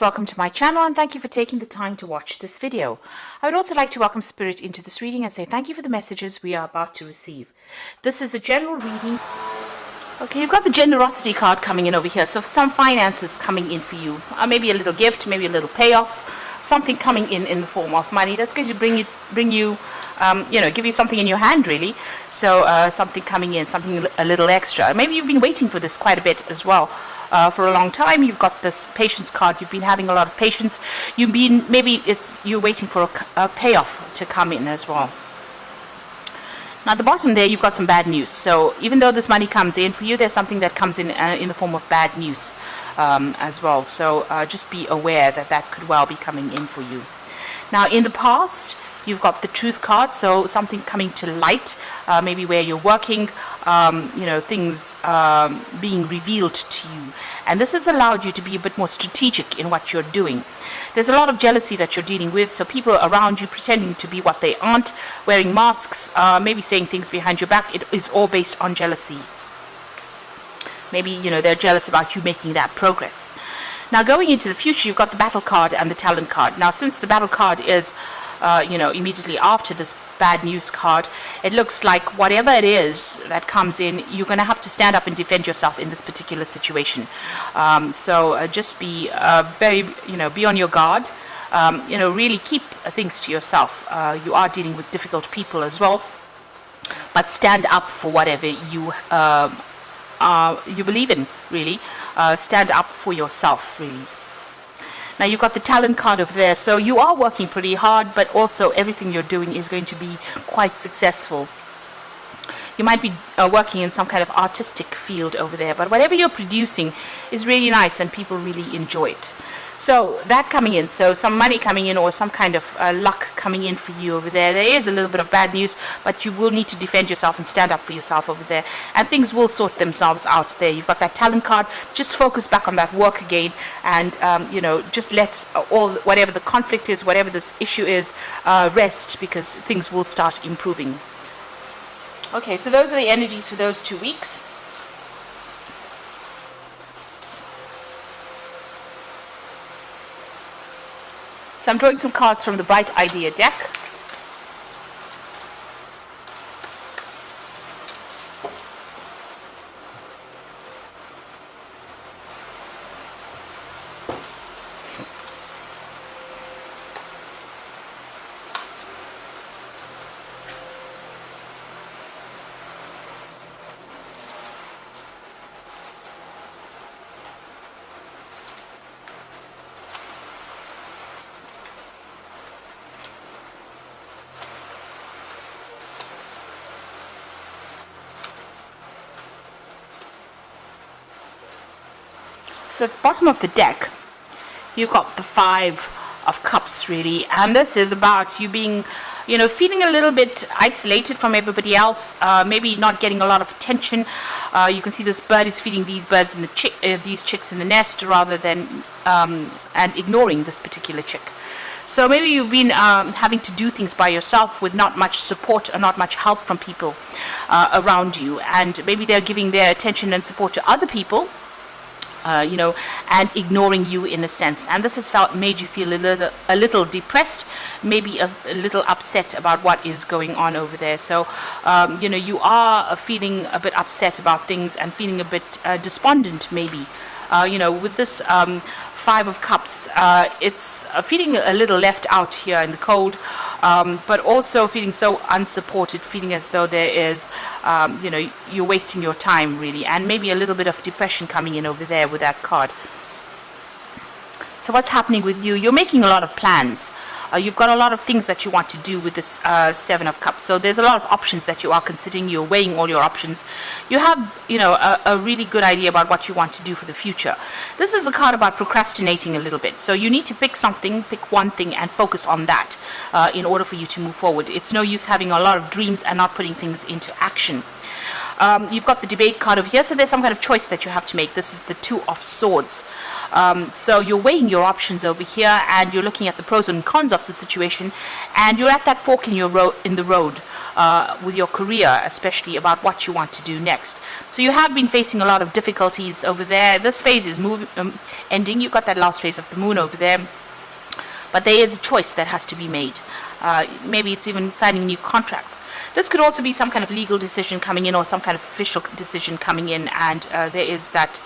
Welcome to my channel and thank you for taking the time to watch this video. I would also like to welcome Spirit into this reading and say thank you for the messages we are about to receive. This is a general reading. Okay, you've got the generosity card coming in over here, so some finances coming in for you. Maybe a little gift, maybe a little payoff, something coming in the form of money that's going to bring you, give you something in your hand really. So something coming in, something a little extra. Maybe you've been waiting for this quite a bit as well. For a long time. You've got this patience card. You've been having a lot of patience. You're waiting for a payoff to come in as well. Now at the bottom there you've got some bad news. So even though this money comes in for you, there's something that comes in the form of bad news as well. So just be aware that that could well be coming in for you. Now in the past you've got the truth card, so something coming to light, maybe where you're working, things being revealed to you. And this has allowed you to be a bit more strategic in what you're doing. There's a lot of jealousy that you're dealing with, so people around you pretending to be what they aren't, wearing masks, maybe saying things behind your back. It's all based on jealousy. Maybe, they're jealous about you making that progress. Now going into the future, you've got the battle card and the talent card. Now since the battle card is immediately after this bad news card, it looks like whatever it is that comes in, you're going to have to stand up and defend yourself in this particular situation. So just be be on your guard. Really keep things to yourself. You are dealing with difficult people as well, but stand up for whatever you believe in, really. Stand up for yourself, really. Now you've got the talent card over there, so you are working pretty hard, but also everything you're doing is going to be quite successful. You might be working in some kind of artistic field over there, but whatever you're producing is really nice and people really enjoy it. So that coming in, so some money coming in or some kind of luck coming in for you over there. There is a little bit of bad news, but you will need to defend yourself and stand up for yourself over there, and things will sort themselves out there. You've got that talent card. Just focus back on that work again, and just let whatever the conflict is, whatever this issue is, rest, because things will start improving. Okay, so those are the energies for those 2 weeks. So I'm drawing some cards from the Bright Idea deck. So at the bottom of the deck, you've got the 5 of Cups, really. And this is about you being, feeling a little bit isolated from everybody else, maybe not getting a lot of attention. You can see this bird is feeding these birds in these chicks in the nest, rather than, and ignoring this particular chick. So maybe you've been having to do things by yourself with not much support or not much help from people around you. And maybe they're giving their attention and support to other people, and ignoring you in a sense, and this has made you feel a little depressed, maybe a little upset about what is going on over there. So you are feeling a bit upset about things and feeling a bit despondent, maybe. With this 5 of Cups, it's feeling a little left out here in the cold, but also feeling so unsupported, feeling as though there is, you're wasting your time, really, and maybe a little bit of depression coming in over there with that card. So what's happening with you? You're making a lot of plans. You've got a lot of things that you want to do with this 7 of Cups. So there's a lot of options that you are considering. You're weighing all your options. You have, a really good idea about what you want to do for the future. This is a card about procrastinating a little bit. So you need to pick one thing and focus on that in order for you to move forward. It's no use having a lot of dreams and not putting things into action. You've got the debate card over here, so there's some kind of choice that you have to make. This is the Two of Swords. So you're weighing your options over here, and you're looking at the pros and cons of the situation, and you're at that fork in the road with your career, especially about what you want to do next. So you have been facing a lot of difficulties over there. This phase is ending. You've got that last phase of the moon over there, but there is a choice that has to be made. Maybe it's even signing new contracts. This could also be some kind of legal decision coming in, or some kind of official decision coming in, and there is that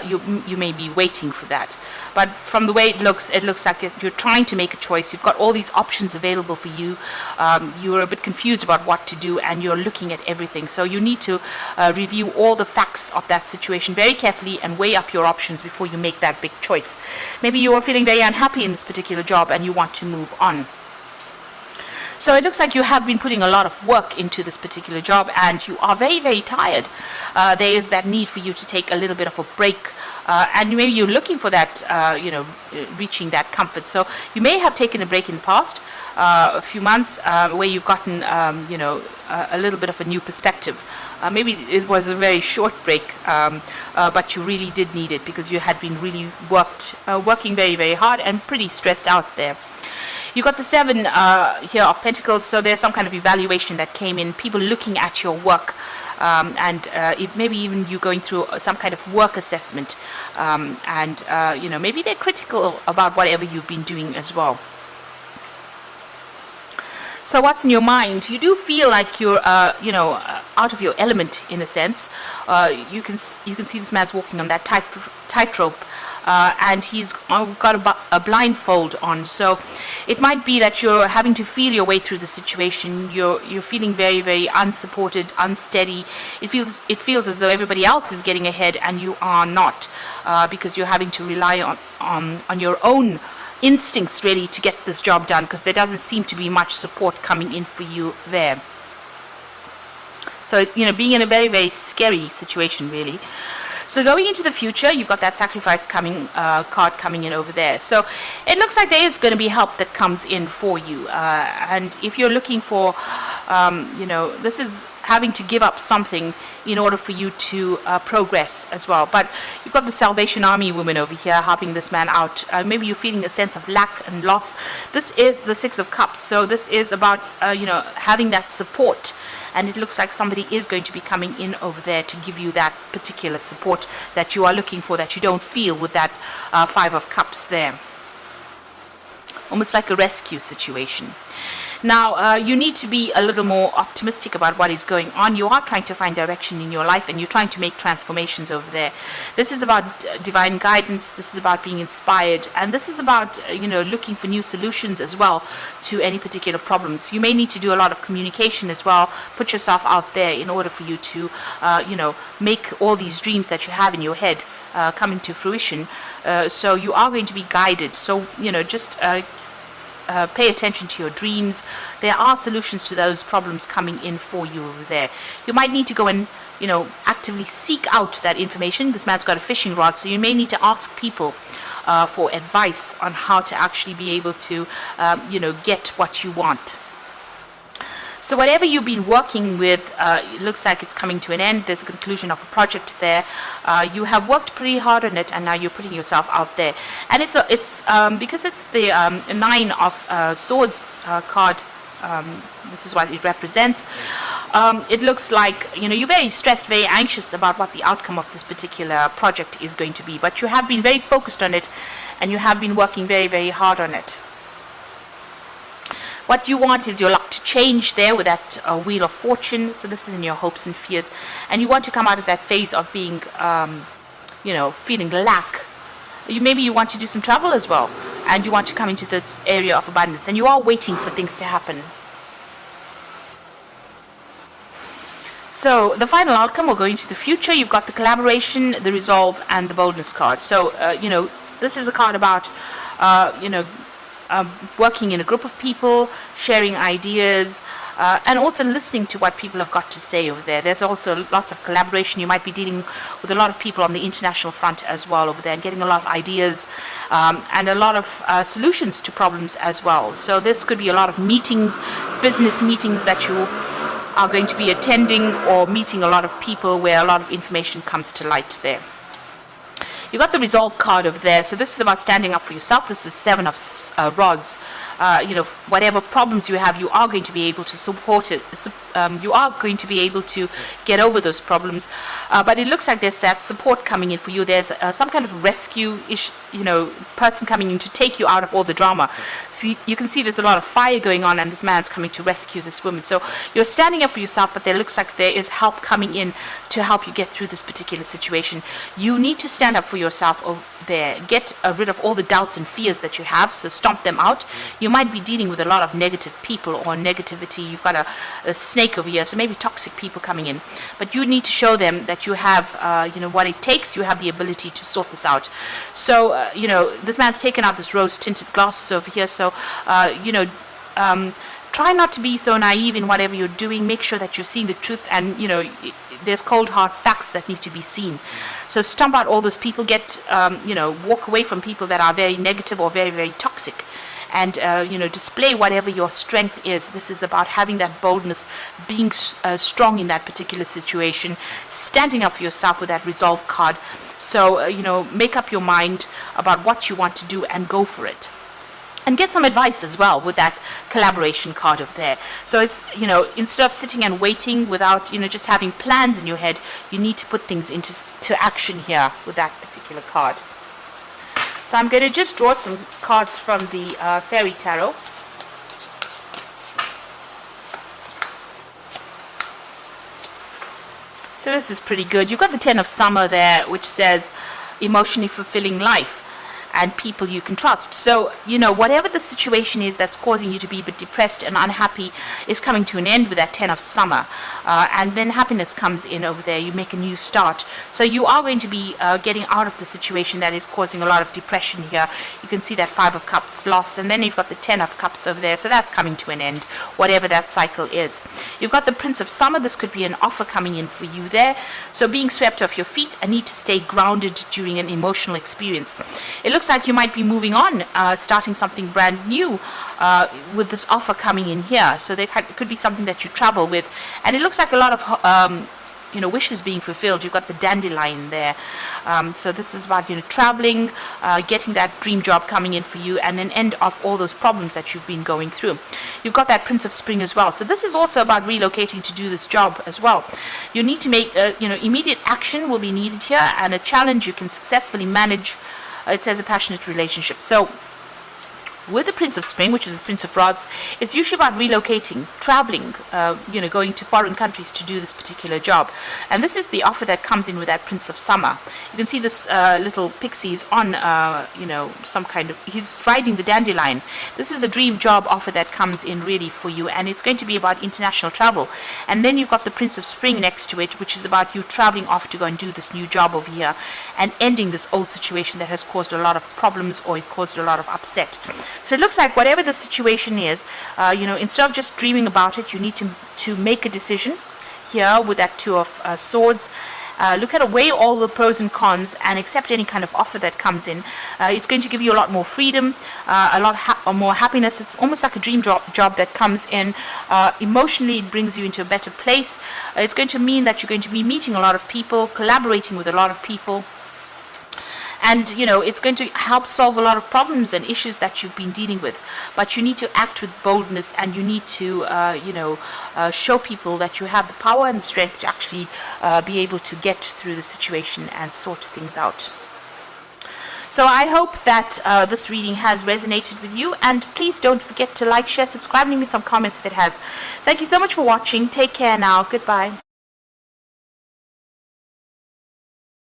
you may be waiting for that. But from the way it looks like you're trying to make a choice. You've got all these options available for you. You're a bit confused about what to do, and you're looking at everything. So you need to review all the facts of that situation very carefully and weigh up your options before you make that big choice. Maybe you are feeling very unhappy in this particular job and you want to move on. So it looks like you have been putting a lot of work into this particular job, and you are very, very tired. There is that need for you to take a little bit of a break, and maybe you're looking for that, reaching that comfort. So you may have taken a break in the past, a few months, where you've gotten, a little bit of a new perspective. Maybe it was a very short break, but you really did need it because you had been really working very, very hard and pretty stressed out there. You got the 7 here of Pentacles, so there's some kind of evaluation that came in, people looking at your work, and maybe even you going through some kind of work assessment, and maybe they're critical about whatever you've been doing as well. So what's in your mind? You do feel like you're, out of your element in a sense. You can see this man's walking on that tightrope. And he's got a blindfold on, so it might be that you're having to feel your way through the situation. You're feeling very, very unsupported, unsteady. It feels as though everybody else is getting ahead and you are not, because you're having to rely on your own instincts really to get this job done, because there doesn't seem to be much support coming in for you there. So being in a very, very scary situation really. So going into the future, you've got that sacrifice card coming in over there. So it looks like there is going to be help that comes in for you. And if you're looking for, this is having to give up something in order for you to progress as well. But you've got the Salvation Army woman over here helping this man out. Maybe you're feeling a sense of lack and loss. This is the 6 of Cups. So this is about, having that support. And it looks like somebody is going to be coming in over there to give you that particular support that you are looking for, that you don't feel with that 5 of Cups there. Almost like a rescue situation. Now, you need to be a little more optimistic about what is going on. You are trying to find direction in your life, and you're trying to make transformations over there. This is about divine guidance. This is about being inspired. And this is about, looking for new solutions as well to any particular problems. You may need to do a lot of communication as well. Put yourself out there in order for you to, make all these dreams that you have in your head come into fruition. So you are going to be guided. So, just pay attention to your dreams. There are solutions to those problems coming in for you over there. You might need to go and, actively seek out that information. This man's got a fishing rod, so you may need to ask people for advice on how to actually be able to, get what you want. So whatever you've been working with, it looks like it's coming to an end. There's a conclusion of a project there. You have worked pretty hard on it, and now you're putting yourself out there. And it's because it's the 9 of Swords card. This is what it represents. It looks like you're very stressed, very anxious about what the outcome of this particular project is going to be. But you have been very focused on it, and you have been working very, very hard on it. What you want is your luck to change there with that Wheel of Fortune. So this is in your hopes and fears. And you want to come out of that phase of being, feeling lack. Maybe you want to do some travel as well. And you want to come into this area of abundance. And you are waiting for things to happen. So the final outcome will go into the future. You've got the collaboration, the resolve, and the boldness card. So, this is a card about, working in a group of people, sharing ideas, and also listening to what people have got to say over there. There's also lots of collaboration. You might be dealing with a lot of people on the international front as well over there, and getting a lot of ideas and a lot of solutions to problems as well. So this could be a lot of meetings, business meetings that you are going to be attending or meeting a lot of people where a lot of information comes to light there. You got the resolve card over there. So this is about standing up for yourself. This is 7 of rods. Whatever problems you have, you are going to be able to support it. You are going to be able to get over those problems. But it looks like there's that support coming in for you. There's some kind of rescue-ish, person coming in to take you out of all the drama. So you can see there's a lot of fire going on, and this man's coming to rescue this woman. So you're standing up for yourself, but there looks like there is help coming in to help you get through this particular situation. You need to stand up for yourself over there. Get rid of all the doubts and fears that you have, so stomp them out. You might be dealing with a lot of negative people or negativity. You've got a snake over here, so maybe toxic people coming in. But you need to show them that you have, what it takes. You have the ability to sort this out. So, this man's taken out this rose-tinted glasses over here. So, try not to be so naive in whatever you're doing. Make sure that you're seeing the truth, and there's cold hard facts that need to be seen. So stomp out all those people. Walk away from people that are very negative or very, very toxic, and display whatever your strength is. This is about having that boldness, being strong in that particular situation, standing up for yourself with that resolve card. So make up your mind about what you want to do and go for it. And get some advice as well with that collaboration card over there. So it's, instead of sitting and waiting without, just having plans in your head, you need to put things into action here with that particular card. So I'm going to just draw some cards from the Fairy Tarot. So this is pretty good. You've got the 10 of Summer there, which says emotionally fulfilling life and people you can trust. So, whatever the situation is that's causing you to be a bit depressed and unhappy is coming to an end with that 10 of Summer. And then happiness comes in over there. You make a new start. So you are going to be getting out of the situation that is causing a lot of depression here. You can see that 5 of Cups lost, and then you've got the 10 of Cups over there. So that's coming to an end, whatever that cycle is. You've got the Prince of Summer. This could be an offer coming in for you there. So being swept off your feet, a need to stay grounded during an emotional experience. It looks like you might be moving on, starting something brand new with this offer coming in here. So there could be something that you travel with, and it looks like a lot of wishes being fulfilled. You've got the dandelion there. So this is about traveling, getting that dream job coming in for you, and an end of all those problems that you've been going through. You've got that Prince of Spring as well. So this is also about relocating to do this job as well. You need to make immediate action will be needed here, and a challenge you can successfully manage. It says a passionate relationship. So with the Prince of Spring, which is the Prince of Rods, it's usually about relocating, traveling, going to foreign countries to do this particular job. And this is the offer that comes in with that Prince of Summer. You can see this little pixie is on, some kind of, he's riding the dandelion. This is a dream job offer that comes in really for you, and it's going to be about international travel. And then you've got the Prince of Spring next to it, which is about you traveling off to go and do this new job over here and ending this old situation that has caused a lot of problems or it caused a lot of upset. So it looks like whatever the situation is, instead of just dreaming about it, you need to make a decision here with that 2 of Swords. Weigh all the pros and cons and accept any kind of offer that comes in. It's going to give you a lot more freedom, a lot more happiness. It's almost like a dream job that comes in. Emotionally, it brings you into a better place. It's going to mean that you're going to be meeting a lot of people, collaborating with a lot of people. And, it's going to help solve a lot of problems and issues that you've been dealing with. But you need to act with boldness, and you need to, show people that you have the power and the strength to actually be able to get through the situation and sort things out. So I hope that this reading has resonated with you. And please don't forget to like, share, subscribe, and leave me some comments if it has. Thank you so much for watching. Take care now. Goodbye.